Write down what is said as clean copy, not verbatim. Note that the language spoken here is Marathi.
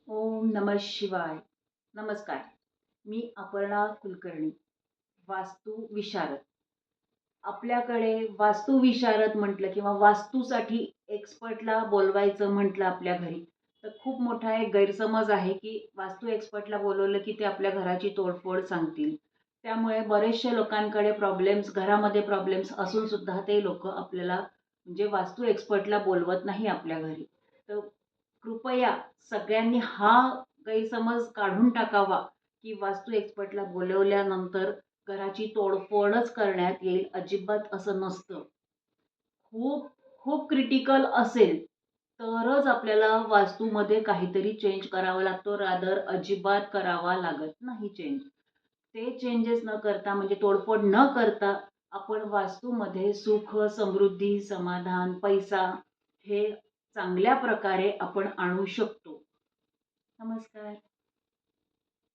ओम नमः शिवाय. नमस्कार. मी अपर्णा कुलकर्णी, वास्तुविशारद. आपल्याकडे वास्तुविशारद म्हटलं किंवा वास्तूसाठी एक्सपर्टला बोलवायचं म्हटलं आपल्या घरी, तर खूप मोठा एक गैरसमज आहे, की वास्तू एक्सपर्टला बोलवलं, की ते आपल्या घराची तोडफोड सांगतील. त्यामुळे बरेचशा लोकांकडे घरामध्ये प्रॉब्लेम्स असून सुद्धा ते लोकं आपल्याला म्हणजे वास्तू एक्सपर्टला बोलवत नाही आपल्या घरी. तर कृपया सगळ्यांनी हा गैरसमज काढून टाकावा, की वास्तू एक्सपर्टला बोलवल्यानंतर घराची तोडफोडच करण्यात येईल. अजिबात असं नसतं. खूप खूप क्रिटिकल असेल, तरच आपल्याला वास्तूमध्ये काहीतरी चेंज करावा लागतो. रादर अजिबात करावा लागत नाही चेंज. ते चेंजेस न करता म्हणजे तोडफोड न करता आपण वास्तूमध्ये सुख, समृद्धी, समाधान, पैसा हे चांगल्या प्रकारे आपण आणू शकतो. नमस्कार.